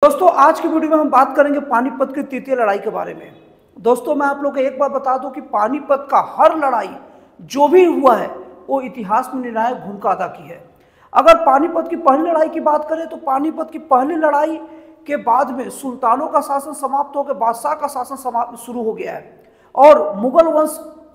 दोस्तों आज की वीडियो में हम बात करेंगे पानीपत की तृतीय लड़ाई के बारे में। दोस्तों मैं आप लोग को एक बात बता दूं कि पानीपत का हर लड़ाई जो भी हुआ है वो इतिहास में निर्णायक भूमिका अदा की है। अगर पानीपत की पहली लड़ाई की बात करें तो पानीपत की पहली लड़ाई के बाद में सुल्तानों का शासन समाप्त होकर बादशाह का शासन शुरू हो गया है और मुगल वंश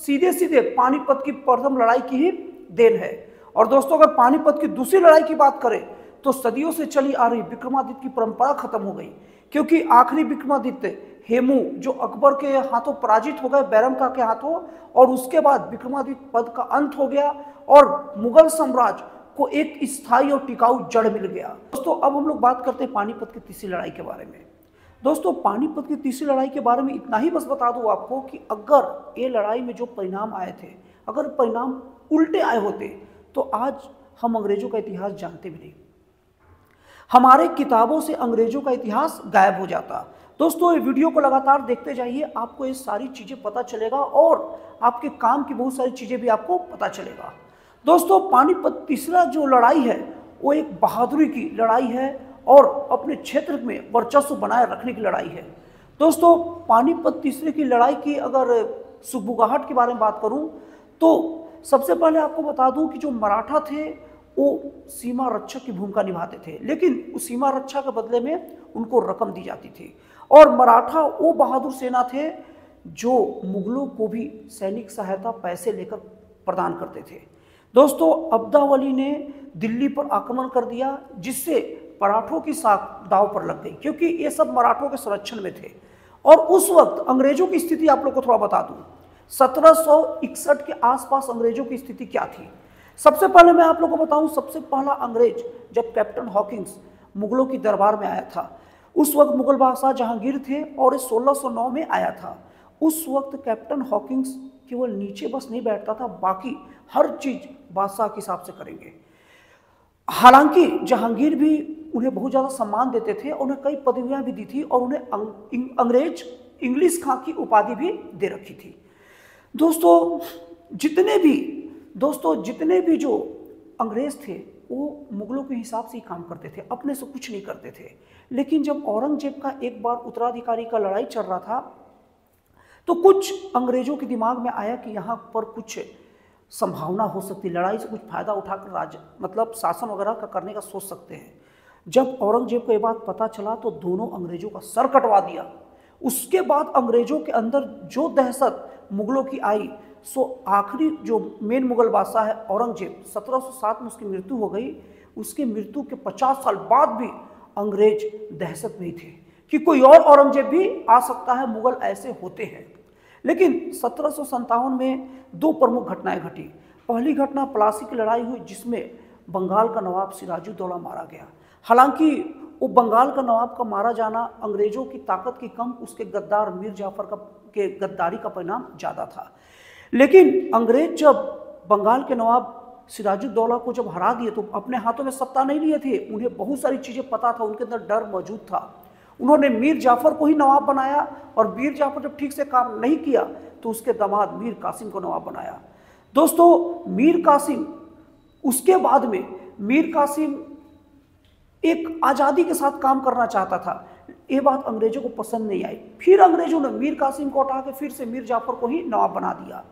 सीधे सीधे पानीपत की प्रथम लड़ाई की ही देन है। और दोस्तों अगर पानीपत की दूसरी लड़ाई की बात करें तो सदियों से चली आ रही विक्रमादित्य की परंपरा खत्म हो गई, क्योंकि आखिरी विक्रमादित्य हेमू जो अकबर के हाथों पराजित हो गए बैरम खां के हाथों, और उसके बाद विक्रमादित्य पद का अंत हो गया और मुगल साम्राज्य को एक स्थायी और टिकाऊ जड़ मिल गया। दोस्तों अब हम लोग बात करते हैं पानीपत की तीसरी लड़ाई के बारे में। दोस्तों पानीपत की तीसरी लड़ाई के बारे में इतना ही बस बता दूं आपको कि अगर ये लड़ाई में जो परिणाम आए थे, अगर परिणाम उल्टे आए होते तो आज हम अंग्रेजों का इतिहास जानते भी नहीं, हमारे किताबों से अंग्रेजों का इतिहास गायब हो जाता। दोस्तों ये वीडियो को लगातार देखते जाइए, आपको ये सारी चीज़ें पता चलेगा और आपके काम की बहुत सारी चीज़ें भी आपको पता चलेगा। दोस्तों पानीपत तीसरा जो लड़ाई है वो एक बहादुरी की लड़ाई है और अपने क्षेत्र में वर्चस्व बनाए रखने की लड़ाई है। दोस्तों पानीपत तीसरे की लड़ाई की अगर सुगबुगाहट के बारे में बात करूं तो सबसे पहले आपको बता दूं कि जो मराठा थे वो सीमा रक्षक की भूमिका निभाते थे, लेकिन उस सीमा रक्षा के बदले में उनको रकम दी जाती थी। और मराठा वो बहादुर सेना थे जो मुगलों को भी सैनिक सहायता पैसे लेकर प्रदान करते थे। दोस्तों अब्दावली ने दिल्ली पर आक्रमण कर दिया, जिससे मराठों की साख दांव पर लग गई, क्योंकि ये सब मराठों के संरक्षण में थे। और उस वक्त अंग्रेजों की स्थिति आप लोग को थोड़ा बता दूं, 1761 के आसपास अंग्रेजों की स्थिति क्या थी। सबसे पहले मैं आप लोगों को बताऊं, सबसे पहला अंग्रेज जब कैप्टन हॉकिंस मुगलों की दरबार में आया था, उस वक्त मुगल बादशाह जहांगीर थे और 1609 में आया था। उस वक्त कैप्टन हॉकिंस केवल नीचे बस नहीं बैठता था, बाकी हर चीज बादशाह के हिसाब से करेंगे। हालांकि जहांगीर भी उन्हें बहुत ज़्यादा सम्मान देते थे, उन्हें कई पदवियां भी दी थी और उन्हें अंग्रेज इंग्लिश खां की उपाधि भी दे रखी थी। दोस्तों जितने भी जो अंग्रेज थे वो मुगलों के हिसाब से ही काम करते थे, अपने से कुछ नहीं करते थे। लेकिन जब औरंगजेब का एक बार उत्तराधिकारी का लड़ाई चल रहा था तो कुछ अंग्रेजों के दिमाग में आया कि यहाँ पर कुछ संभावना हो सकती, लड़ाई से कुछ फायदा उठाकर शासन वगैरह का करने का सोच सकते हैं। जब औरंगजेब को ये बात पता चला तो दोनों अंग्रेजों का सर कटवा दिया। उसके बाद अंग्रेजों के अंदर जो दहशत मुगलों की आई, सो आखिरी जो मेन मुगल बादशाह है औरंगजेब, 1707 में उसकी मृत्यु हो गई। उसकी मृत्यु के 50 साल बाद भी अंग्रेज दहशत में ही थे कि कोई और औरंगजेब भी आ सकता है, मुगल ऐसे होते हैं। लेकिन 1757 में दो प्रमुख घटनाएं घटी। पहली घटना प्लासी की लड़ाई हुई, जिसमें बंगाल का नवाब सिराजुद्दौला मारा गया। हालांकि वो बंगाल का नवाब का मारा जाना अंग्रेजों की ताकत की कम उसके गद्दार मीर जाफर के गद्दारी का परिणाम ज़्यादा था। लेकिन अंग्रेज जब बंगाल के नवाब सिराजुद्दौला को जब हरा दिए तो अपने हाथों में सत्ता नहीं लिए थे, उन्हें बहुत सारी चीज़ें पता था, उनके अंदर डर मौजूद था। उन्होंने मीर जाफर को ही नवाब बनाया और मीर जाफर जब ठीक से काम नहीं किया तो उसके दामाद मीर कासिम को नवाब बनाया। दोस्तों मीर कासिम, उसके बाद में मीर कासिम एक आज़ादी के साथ काम करना चाहता था, ये बात अंग्रेजों को पसंद नहीं आई। फिर अंग्रेजों ने मीर कासिम को हटा के फिर से मीर जाफर को ही नवाब बना दिया।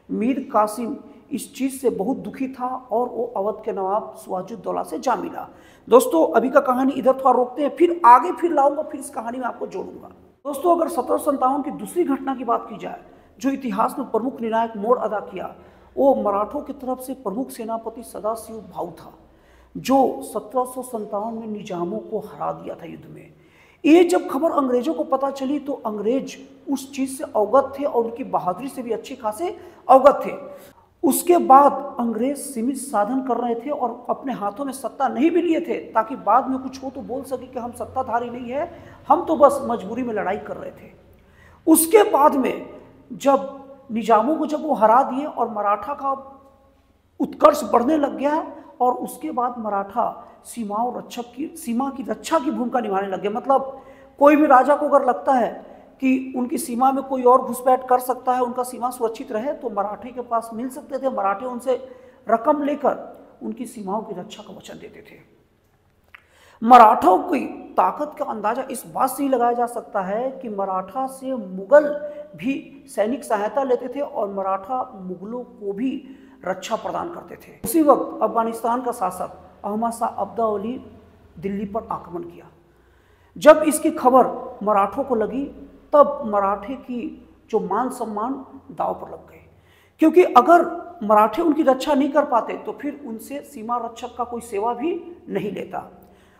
मीर कासिम इस चीज़ से बहुत दुखी था और वो अवध के नवाब सिराजुद्दौला से जा मिला। दोस्तों अभी का कहानी इधर थोड़ा रोकते हैं, फिर आगे फिर लाऊंगा, फिर इस कहानी में आपको जोड़ूंगा। दोस्तों अगर 1757 की दूसरी घटना की बात की जाए जो इतिहास में प्रमुख निर्णायक मोड़ अदा किया, वो मराठों की तरफ से प्रमुख सेनापति सदाशिव भाऊ था, जो 1757 में निजामों को हरा दिया था युद्ध में। ये जब खबर अंग्रेजों को पता चली तो अंग्रेज उस चीज़ से अवगत थे और उनकी बहादुरी से भी अच्छे खासे अवगत थे। उसके बाद अंग्रेज सीमित साधन कर रहे थे और अपने हाथों में सत्ता नहीं भी लिए थे, ताकि बाद में कुछ हो तो बोल सके कि हम सत्ताधारी नहीं है, हम तो बस मजबूरी में लड़ाई कर रहे थे। उसके बाद में जब निजामों को जब वो हरा दिए और मराठा का उत्कर्ष बढ़ने लग गया और उसके बाद मराठा सीमा की रक्षा की भूमिका निभाने लग गए। मतलब कोई भी राजा को अगर लगता है कि उनकी सीमा में कोई और घुसपैठ कर सकता है, उनका सीमा सुरक्षित रहे, तो मराठे के पास मिल सकते थे। मराठे उनसे रकम लेकर उनकी सीमाओं की रक्षा का वचन देते थे। मराठों की ताकत का अंदाजा इस बात से ही लगाया जा सकता है कि मराठा से मुगल भी सैनिक सहायता लेते थे और मराठा मुगलों को भी रक्षा प्रदान करते थे। उसी वक्त अफगानिस्तान का शासक अहमद शाह अब्दाली दिल्ली पर आक्रमण किया। जब इसकी खबर मराठों को लगी तब मराठे की जो मान सम्मान दांव पर लग गए, क्योंकि अगर मराठे उनकी रक्षा नहीं कर पाते तो फिर उनसे सीमा रक्षक का कोई सेवा भी नहीं लेता।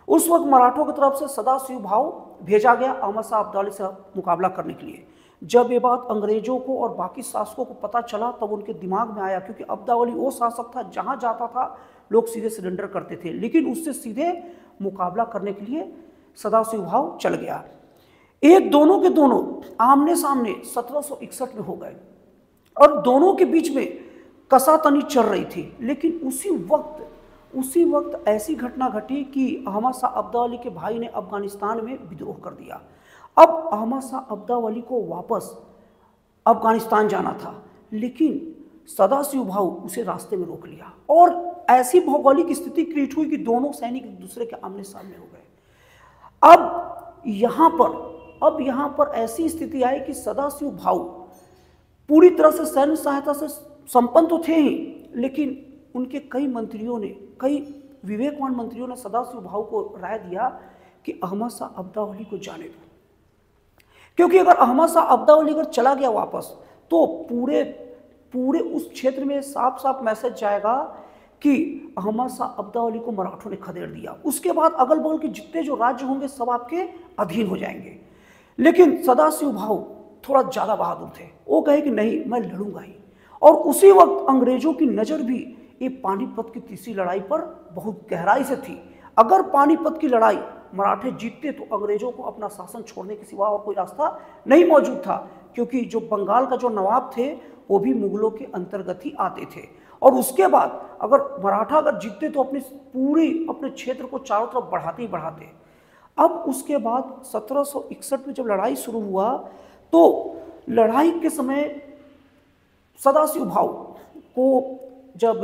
उस वक्त मराठों की तरफ से सदाशिव भाव भेजा गया अहमद शाह अब्दाली से मुकाबला करने के लिए। जब ये बात अंग्रेजों को और बाकी शासकों को पता चला तब उनके दिमाग में आया, क्योंकि अब्दाली वो शासक था जहाँ जाता था लोग सीधे सरेंडर करते थे, लेकिन उससे सीधे मुकाबला करने के लिए सदाशिव भाव चल गया। एक दोनों के दोनों आमने सामने 1761 में हो गए और दोनों के बीच में कसातनी चल रही थी। लेकिन उसी वक्त ऐसी घटना घटी कि अहमद शाह अब्दाली के भाई ने अफगानिस्तान में विद्रोह कर दिया। अब अहमद शाह अब्दाली को वापस अफगानिस्तान जाना था, लेकिन सदाशिव भाव उसे रास्ते में रोक लिया और ऐसी भौगोलिक स्थिति क्रिएट हुई कि दोनों सैनिक एक दूसरे के आमने सामने हो गए। अब यहाँ पर ऐसी स्थिति आई कि सदाशिव भाव पूरी तरह से सैन्य सहायता से संपन्न तो थे ही, लेकिन उनके कई विवेकवान मंत्रियों ने सदाशिव भाव को राय दिया कि अहमद शाह अब्दाली को जाने दो, क्योंकि अगर अहमद शाह अब्दाली अगर चला गया वापस तो पूरे उस क्षेत्र में साफ साफ मैसेज जाएगा कि अहमद शाह अब्दाली को मराठों ने खदेड़ दिया। उसके बाद अगल बगल के जितने जो राज्य होंगे सब आपके अधीन हो जाएंगे। लेकिन सदाशिव भाव थोड़ा ज़्यादा बहादुर थे, वो कहे कि नहीं, मैं लड़ूंगा ही। और उसी वक्त अंग्रेजों की नज़र भी ये पानीपत की तीसरी लड़ाई पर बहुत गहराई से थी। अगर पानीपत की लड़ाई मराठे जीतते तो अंग्रेजों को अपना शासन छोड़ने के सिवा और कोई रास्ता नहीं मौजूद था, क्योंकि जो बंगाल का जो नवाब थे वो भी मुगलों के अंतर्गत ही आते थे। और उसके बाद अगर मराठा अगर जीतते तो अपने क्षेत्र को चारों तरफ बढ़ाते ही बढ़ाते। अब उसके बाद 1761 में जब लड़ाई शुरू हुआ तो लड़ाई के समय सदाशिव भाव को जब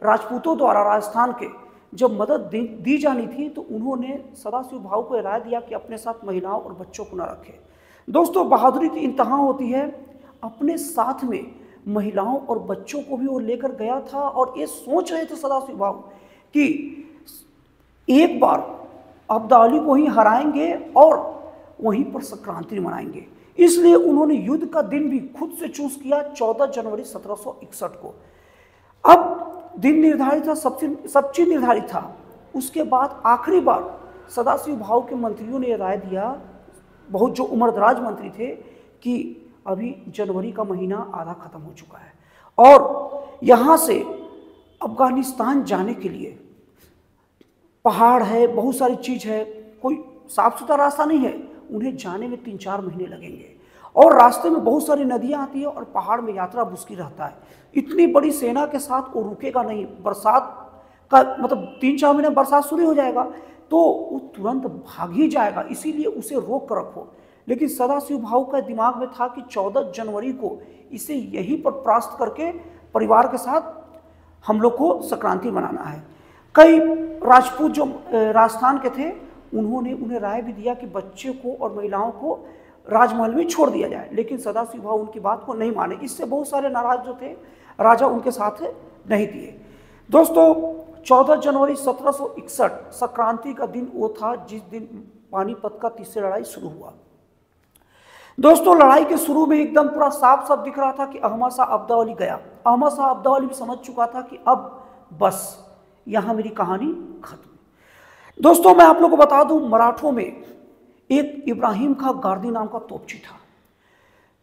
राजपूतों द्वारा राजस्थान के जब मदद दी जानी थी तो उन्होंने सदाशिव भाव को राय दिया कि अपने साथ महिलाओं और बच्चों को न रखें। दोस्तों, बहादुरी की इंतहा होती है। अपने साथ में महिलाओं और बच्चों को भी वो लेकर गया था और ये सोच रहे थे सदाशिव भाव कि एक बार अब्दाली को ही हराएंगे और वहीं पर संक्रांति मनाएंगे। इसलिए उन्होंने युद्ध का दिन भी खुद से चूज किया, 14 जनवरी 1761 को। अब दिन निर्धारित था, सब चीज निर्धारित था। उसके बाद आखिरी बार सदाशिव भाव के मंत्रियों ने राय दिया, बहुत जो उम्रदराज मंत्री थे, कि अभी जनवरी का महीना आधा खत्म हो चुका है और यहाँ से अफगानिस्तान जाने के लिए पहाड़ है, बहुत सारी चीज़ है, कोई साफ सुथरा रास्ता नहीं है। उन्हें जाने में 3-4 महीने लगेंगे और रास्ते में बहुत सारी नदियाँ आती है और पहाड़ में यात्रा मुश्किल रहता है। इतनी बड़ी सेना के साथ वो रुकेगा नहीं, बरसात का मतलब 3-4 महीने बरसात शुरू हो जाएगा तो वो तुरंत भाग ही जाएगा, इसीलिए उसे रोक कर रखो। लेकिन सदाशिव भाव का दिमाग में था कि 14 जनवरी को इसे यहीं पर परास्त करके परिवार के साथ हम लोग को संक्रांति मनाना है। कई राजपूत जो राजस्थान के थे उन्होंने उन्हें राय भी दिया कि बच्चे को और महिलाओं को राजमहल में छोड़ दिया जाए, लेकिन सदाशिव भाव उनकी बात को नहीं माने। इससे बहुत सारे नाराज जो थे राजा उनके साथ नहीं दिए। दोस्तों, 14 जनवरी 1761 संक्रांति का दिन वो था जिस दिन पानीपत का तीसरी लड़ाई शुरू हुआ। दोस्तों, लड़ाई के शुरू में एकदम पूरा साफ साफ दिख रहा था कि अहमद शाह अब्दाली गया। अहमद शाह अब्दाली भी समझ चुका था कि अब बस यहाँ मेरी कहानी खत्म। दोस्तों, मैं आप लोगों को बता दूं, मराठों में एक इब्राहिम खां गारदी नाम का तोपची था,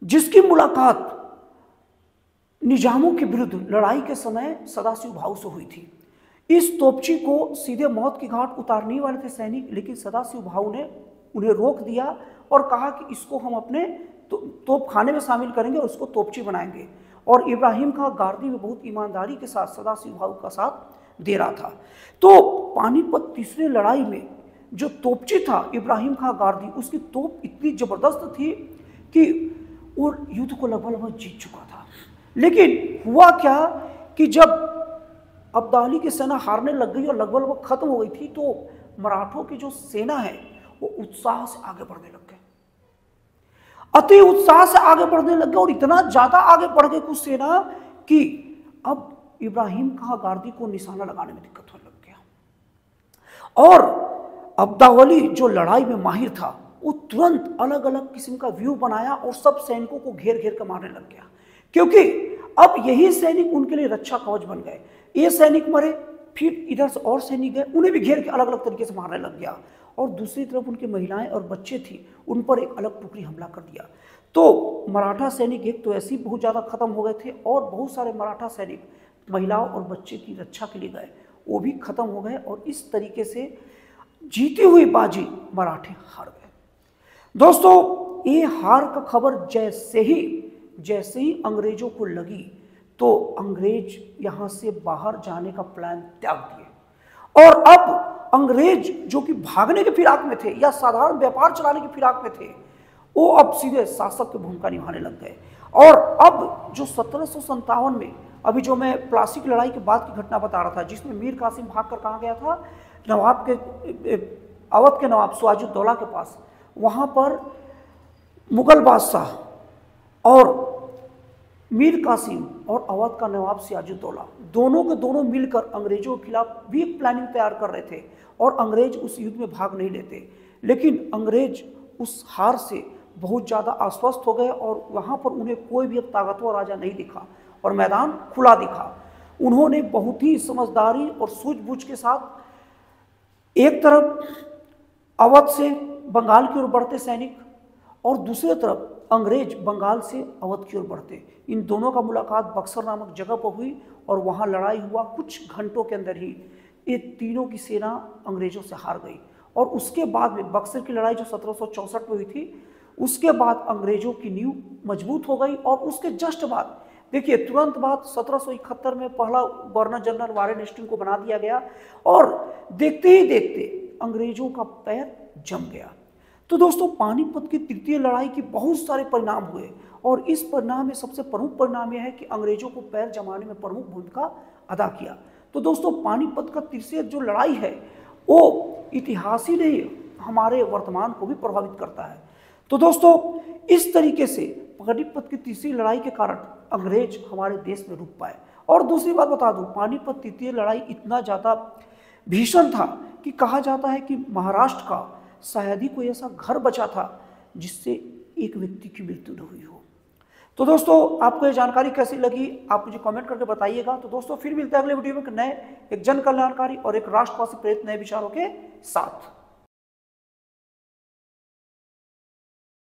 जिसकी मुलाकात निजामों के विरुद्ध लड़ाई के समय सदाशिव भाव से हुई थी। इस तोपची को सीधे मौत की घाट उतारने वाले थे सैनिक, लेकिन सदाशिव भाव ने उन्हें रोक दिया और कहा कि इसको हम अपने तोपखाने में शामिल करेंगे और उसको तोपची बनाएंगे। और इब्राहिम खां गारदी में बहुत ईमानदारी के साथ सदाशिव भाव का साथ दे रहा था। तो पानीपत तीसरी लड़ाई में जो तोपची था इब्राहिम खां गारदी, उसकी तोप इतनी जबरदस्त थी कि वो युद्ध को लगभग जीत चुका था। लेकिन हुआ क्या कि जब अब्दाली की सेना हारने लग गई और लगभग खत्म हो गई थी तो मराठों की जो सेना है वो उत्साह से आगे बढ़ने लग गए, अति उत्साह से आगे बढ़ने लग गए, और इतना ज्यादा आगे बढ़ गई कुछ सेना कि अब इब्राहिम खां गारदी को निशाना लगाने में दिक्कत होने लग गया। और अब्दावली जो लड़ाई में माहिर था वो तुरंत अलग अलग किस्म का व्यू बनाया और सब सैनिकों को घेर घेर कर मारने लग गया, क्योंकि अब यही सैनिक उनके लिए रक्षा कवच बन गए। ये सैनिक मरे, फिर इधर से और सैनिक गए, उन्हें भी घेर के अलग अलग तरीके से मारने लग गया, और दूसरी तरफ उनकी महिलाएं और बच्चे थी, उन पर एक अलग टुकड़ी हमला कर दिया। तो मराठा सैनिक एक तो ऐसे ही बहुत ज़्यादा खत्म हो गए थे, और बहुत सारे मराठा सैनिक महिलाओं और बच्चे की रक्षा के लिए गए, वो भी खत्म हो गए, और इस तरीके से जीती हुई बाजी मराठे हार गए। दोस्तों, ये हार का खबर जैसे ही अंग्रेजों को लगी तो अंग्रेज यहाँ से बाहर जाने का प्लान त्याग दिए, और अब अंग्रेज जो कि भागने के फिराक में थे या साधारण व्यापार चलाने के फिराक में थे, वो अब सीधे शासक की भूमिका निभाने लग गए। और अब जो 1757 में, अभी जो मैं प्लासी की लड़ाई के बाद की घटना बता रहा था, जिसमें मीर कासिम भाग कर कहाँ गया था, नवाब के, अवध के नवाब सिराजुद्दौला के पास, वहाँ पर मुगल बादशाह और मीर कासिम और अवध का नवाब सिराजुद्दौला दोनों के दोनों मिलकर अंग्रेजों के खिलाफ भी एक प्लानिंग तैयार कर रहे थे, और अंग्रेज उस युद्ध में भाग नहीं लेते। लेकिन अंग्रेज उस हार से बहुत ज़्यादा आश्वस्त हो गए, और वहाँ पर उन्हें कोई भी अब ताकतवर राजा नहीं दिखा और मैदान खुला दिखा। उन्होंने बहुत ही समझदारी और सूझबूझ के साथ एक तरफ अवध से बंगाल की ओर बढ़ते सैनिक, और दूसरी तरफ अंग्रेज बंगाल से अवध की ओर बढ़ते, इन दोनों का मुलाकात बक्सर नामक जगह पर हुई, और वहाँ लड़ाई हुआ। कुछ घंटों के अंदर ही ये तीनों की सेना अंग्रेजों से हार गई, और उसके बाद में बक्सर की लड़ाई जो 1764 में हुई थी, उसके बाद अंग्रेजों की नींव मजबूत हो गई। और उसके जस्ट बाद देखिए, तुरंत बाद 1771 में पहला गवर्नर जनरल वारेन हेस्टिंग्स को बना दिया गया, और देखते ही देखते अंग्रेजों का पैर जम गया। तो दोस्तों, पानीपत की तृतीय लड़ाई के बहुत सारे परिणाम हुए, और इस परिणाम में सबसे प्रमुख परिणाम यह है कि अंग्रेजों को पैर जमाने में प्रमुख भूमिका अदा किया। तो दोस्तों, पानीपत का तृतीय जो लड़ाई है वो इतिहास ही नहीं, हमारे वर्तमान को भी प्रभावित करता है। तो दोस्तों, इस तरीके से पानीपत की तीसरी लड़ाई के कारण अंग्रेज हमारे देश में रुक पाए। और दूसरी बात बता दूं, पानीपत तृतीय लड़ाई इतना ज़्यादा भीषण था कि कहा जाता है कि महाराष्ट्र का शायद ही कोई ऐसा घर बचा था जिससे एक व्यक्ति की मृत्यु न हुई हो। तो दोस्तों, आपको ये जानकारी कैसी लगी आप मुझे कमेंट करके बताइएगा। तो दोस्तों, फिर मिलते हैं अगले वीडियो में एक जन कल्याणकारी और एक राष्ट्रवासी प्रेरित नए विचारों के साथ।